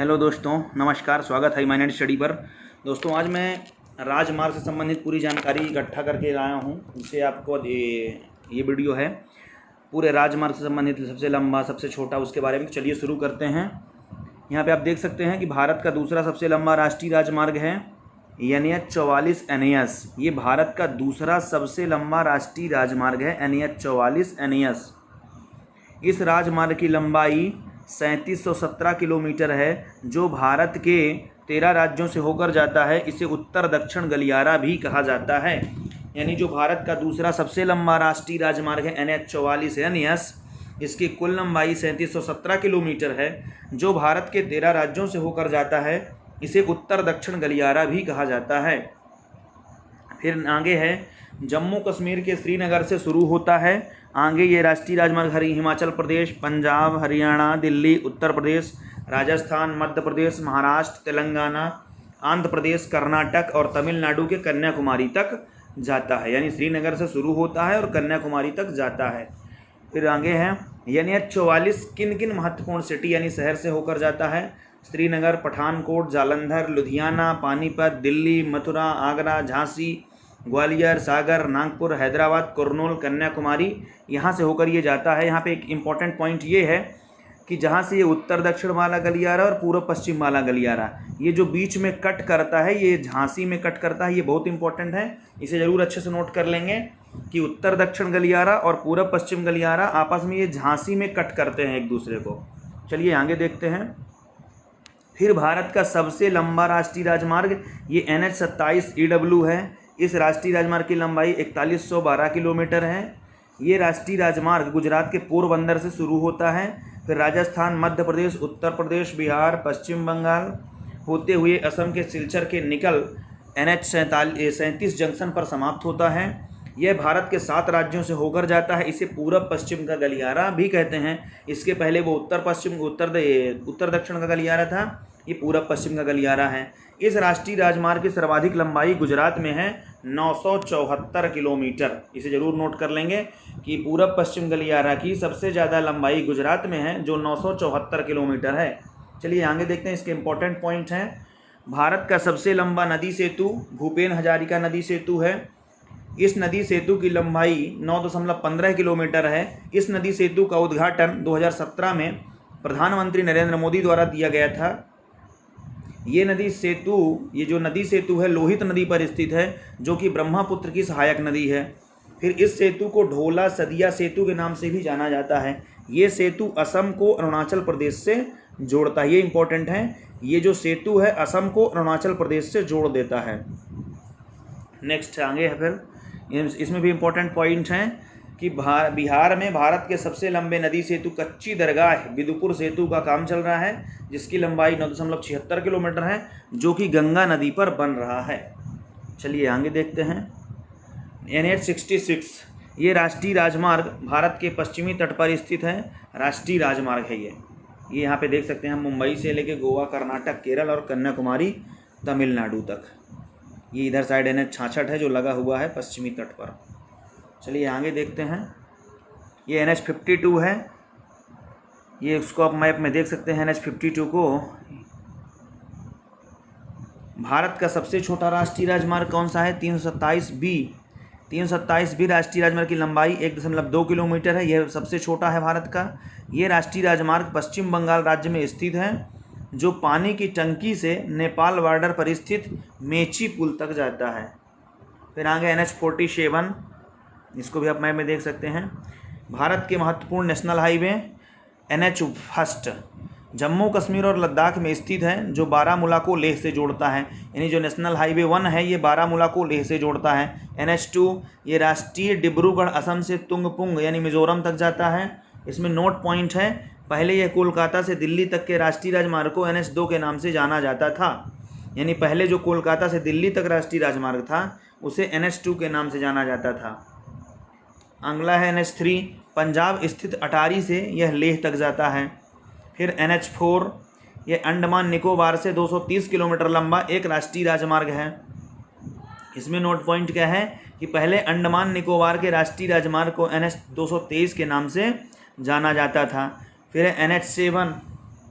Hello दोस्तों, नमस्कार। स्वागत है माइनेट स्टडी पर। दोस्तों, आज मैं राजमार्ग से संबंधित पूरी जानकारी इकट्ठा करके लाया हूँ, जिससे आपको ये वीडियो है पूरे राजमार्ग से संबंधित सबसे लंबा, सबसे छोटा, उसके बारे में। चलिए शुरू करते हैं। यहाँ पे आप देख सकते हैं कि भारत का दूसरा सबसे लंबा राष्ट्रीय राजमार्ग है NH-44 NAS। ये भारत का दूसरा सबसे लंबा राष्ट्रीय राजमार्ग है NH-44 NAS। इस राजमार्ग की लंबाई 3717 किलोमीटर है, जो भारत के 13 राज्यों से होकर जाता है। इसे उत्तर दक्षिण गलियारा भी कहा जाता है। यानी जो भारत का दूसरा सबसे लंबा राष्ट्रीय राजमार्ग है NH-44 NAS, इसकी कुल लंबाई 3717 किलोमीटर है, जो भारत के 13 राज्यों से होकर जाता है। इसे उत्तर दक्षिण गलियारा भी कहा जाता है। फिर आगे है, जम्मू कश्मीर के श्रीनगर से शुरू होता है। आगे ये राष्ट्रीय राजमार्ग हिमाचल प्रदेश, पंजाब, हरियाणा, दिल्ली, उत्तर प्रदेश, राजस्थान, मध्य प्रदेश, महाराष्ट्र, तेलंगाना, आंध्र प्रदेश, कर्नाटक और तमिलनाडु के कन्याकुमारी तक जाता है। यानी श्रीनगर से शुरू होता है और कन्याकुमारी तक जाता है। फिर आगे है, NH-44 किन किन महत्वपूर्ण सिटी यानी शहर से होकर जाता है। श्रीनगर, पठानकोट, जालंधर, लुधियाना, पानीपत, दिल्ली, मथुरा, आगरा, झांसी, ग्वालियर, सागर, नागपुर, हैदराबाद, कुरनूल, कन्याकुमारी, यहाँ से होकर ये जाता है। यहाँ पे एक इम्पॉर्टेंट पॉइंट ये है कि जहाँ से ये उत्तर दक्षिण वाला गलियारा और पूर्व पश्चिम वाला गलियारा, ये जो बीच में कट करता है, ये झांसी में कट करता है। ये बहुत इंपॉर्टेंट है, इसे ज़रूर अच्छे से नोट कर लेंगे कि उत्तर दक्षिण गलियारा और पूर्व पश्चिम गलियारा आपस में ये झांसी में कट करते हैं एक दूसरे को। चलिए आगे देखते हैं। फिर भारत का सबसे लंबा राष्ट्रीय राजमार्ग ये NH-27 EW है। इस राष्ट्रीय राजमार्ग की लंबाई 4112 किलोमीटर है। ये राष्ट्रीय राजमार्ग गुजरात के पोरबंदर से शुरू होता है। फिर राजस्थान, मध्य प्रदेश, उत्तर प्रदेश, बिहार, पश्चिम बंगाल होते हुए असम के सिलचर के निकल NH-37 जंक्शन पर समाप्त होता है। यह भारत के 7 राज्यों से होकर जाता है। इसे पूरब पश्चिम का गलियारा भी कहते हैं। इसके पहले वो उत्तर दक्षिण का गलियारा था, ये पूरब पश्चिम का गलियारा है। इस राष्ट्रीय राजमार्ग की सर्वाधिक लंबाई गुजरात में है 974 किलोमीटर। इसे जरूर नोट कर लेंगे कि पूरब पश्चिम गलियारा की सबसे ज़्यादा लंबाई गुजरात में है, जो 974 किलोमीटर है। चलिए आगे देखते हैं, इसके इम्पोर्टेंट पॉइंट हैं। भारत का सबसे लंबा नदी सेतु भूपेन हजारिका नदी सेतु है। इस नदी सेतु की लंबाई 9.15 किलोमीटर है। इस नदी सेतु का उद्घाटन 2017 में प्रधानमंत्री नरेंद्र मोदी द्वारा किया गया था। ये जो नदी सेतु है, लोहित नदी पर स्थित है, जो कि ब्रह्मपुत्र की सहायक नदी है। फिर इस सेतु को ढोला सदिया सेतु के नाम से भी जाना जाता है। ये सेतु असम को अरुणाचल प्रदेश से जोड़ता है। ये इंपॉर्टेंट है, ये जो सेतु है असम को अरुणाचल प्रदेश से जोड़ देता है। नेक्स्ट आगे है, फिर इसमें भी इम्पोर्टेंट पॉइंट हैं कि बिहार में भारत के सबसे लंबे नदी सेतु कच्ची दरगाह बिदुपुर सेतु का काम चल रहा है, जिसकी लंबाई 9.76 किलोमीटर है, जो कि गंगा नदी पर बन रहा है। चलिए आगे देखते हैं। NH-66 ये राष्ट्रीय राजमार्ग भारत के पश्चिमी तट पर स्थित है। राष्ट्रीय राजमार्ग है ये यहाँ पे देख सकते हैं हम, मुंबई से लेके गोवा, कर्नाटक, केरल और कन्याकुमारी, तमिलनाडु तक। ये इधर साइड NH-66 है जो लगा हुआ है पश्चिमी तट पर। चलिए आगे देखते हैं। ये NH-52 है। ये उसको आप मैप में देख सकते हैं। NH-52 को भारत का सबसे छोटा राष्ट्रीय राजमार्ग कौन सा है? 327B। 327B राष्ट्रीय राजमार्ग की लंबाई 1.2 किलोमीटर है। यह सबसे छोटा है भारत का। ये राष्ट्रीय राजमार्ग पश्चिम बंगाल राज्य में स्थित है, जो पानी की टंकी से नेपाल बॉर्डर पर स्थित मेची पुल तक जाता है। फिर आगे NH-47, इसको भी आप मैप में देख सकते हैं। भारत के महत्वपूर्ण national highway NH-1 Jammu Kashmir और लद्दाख में स्थित है, जो बारामूला को लेह से जोड़ता है। यानी जो नेशनल हाईवे 1 है, ये बारामूला को लेह से जोड़ता है। NH-2 ये राष्ट्रीय डिब्रूगढ़ असम से तुंगपुंग यानी मिजोरम तक जाता है। इसमें नोट पॉइंट है, पहले यह कोलकाता से दिल्ली तक के राष्ट्रीय राजमार्ग को NH-2 के नाम से जाना जाता था। यानी पहले जो कोलकाता से दिल्ली तक राष्ट्रीय राजमार्ग था, उसे NH-2 के नाम से जाना जाता था। अगला है NH-3, पंजाब स्थित अटारी से यह लेह तक जाता है। फिर NH-4 ये अंडमान निकोबार से 230 किलोमीटर लंबा एक राष्ट्रीय राजमार्ग है। इसमें नोट पॉइंट क्या है कि पहले अंडमान निकोबार के राष्ट्रीय राजमार्ग को NH-223 के नाम से जाना जाता था। फिर NH-7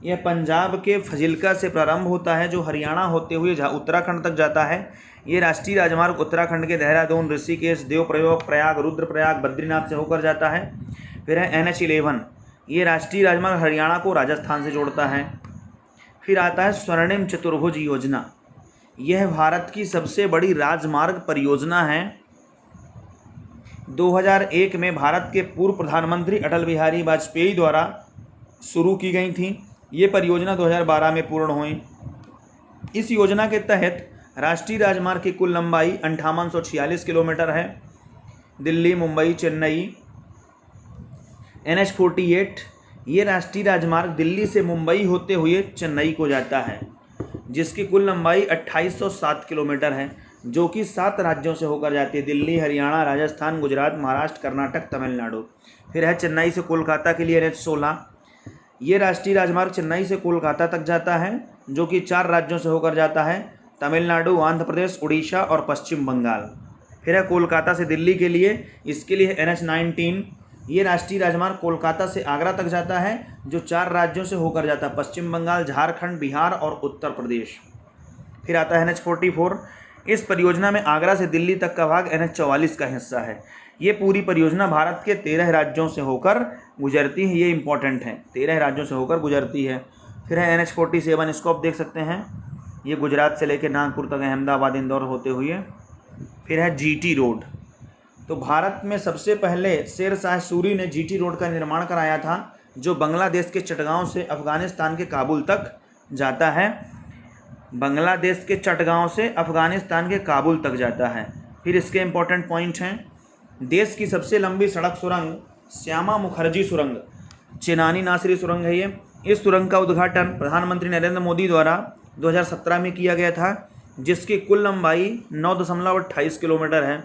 यह पंजाब के फजिल्का से प्रारंभ होता है जो हरियाणा होते हुए उत्तराखंड तक जाता है। ये राष्ट्रीय राजमार्ग उत्तराखंड के देहरादून, ऋषिकेश, देवप्रयाग, प्रयाग, रुद्रप्रयाग, बद्रीनाथ से होकर जाता है। फिर है NH11, ये राष्ट्रीय राजमार्ग हरियाणा को राजस्थान से जोड़ता है। फिर आता है स्वर्णिम चतुर्भुज योजना, यह भारत की सबसे बड़ी राजमार्ग परियोजना है। 2001 में भारत के पूर्व प्रधानमंत्री अटल बिहारी वाजपेयी द्वारा शुरू की गई थी। ये परियोजना 2012 में पूर्ण हुई। इस योजना के तहत राष्ट्रीय राजमार्ग की कुल लंबाई 5846 किलोमीटर है। दिल्ली, मुंबई, चेन्नई। NH48, ये राष्ट्रीय राजमार्ग दिल्ली से मुंबई होते हुए चेन्नई को जाता है, जिसकी कुल लंबाई 2807 किलोमीटर है, जो कि 7 राज्यों से होकर जाती है: दिल्ली, हरियाणा, राजस्थान, गुजरात, महाराष्ट्र, कर्नाटक, तमिलनाडु। फिर है चेन्नई से कोलकाता के लिए NH16, ये राष्ट्रीय राजमार्ग चेन्नई से कोलकाता तक जाता है, जो कि 4 राज्यों से होकर जाता है: तमिलनाडु, आंध्र प्रदेश, उड़ीसा और पश्चिम बंगाल। फिर है कोलकाता से दिल्ली के लिए, इसके लिए NH19, ये राष्ट्रीय राजमार्ग कोलकाता से आगरा तक जाता है, जो 4 राज्यों से होकर जाता है: पश्चिम बंगाल, झारखंड, बिहार और उत्तर प्रदेश। फिर आता है NH44, इस परियोजना में आगरा से दिल्ली तक का भाग NH44 का हिस्सा है। ये पूरी परियोजना भारत के 13 राज्यों से होकर गुजरती है, ये इंपॉर्टेंट है, 13 राज्यों से होकर गुजरती है। फिर है NH47, इसको आप देख सकते हैं, ये गुजरात से लेकर नागपुर तक, अहमदाबाद, इंदौर होते हुए। फिर है GT रोड, तो भारत में सबसे पहले शेर शाह सूरी ने GT रोड का निर्माण कराया था, जो बांग्लादेश के चटगांव से अफ़गानिस्तान के काबुल तक जाता है। बांग्लादेश के चटगांव से अफ़गानिस्तान के काबुल तक जाता है। फिर इसके इंपॉर्टेंट पॉइंट हैं: देश की सबसे लंबी सड़क सुरंग श्यामा मुखर्जी सुरंग, चेनानी नासरी सुरंग है ये। इस सुरंग का उद्घाटन प्रधानमंत्री नरेंद्र मोदी द्वारा 2017 में किया गया था, जिसकी कुल लंबाई 9.28 किलोमीटर है।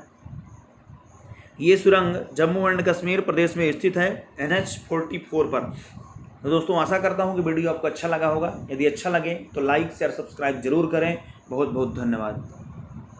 ये सुरंग जम्मू एंड कश्मीर प्रदेश में स्थित है, NH44 पर। तो दोस्तों, आशा करता हूँ कि वीडियो आपको अच्छा लगा होगा। यदि अच्छा लगे तो लाइक, शेयर, सब्सक्राइब जरूर करें। बहुत बहुत धन्यवाद।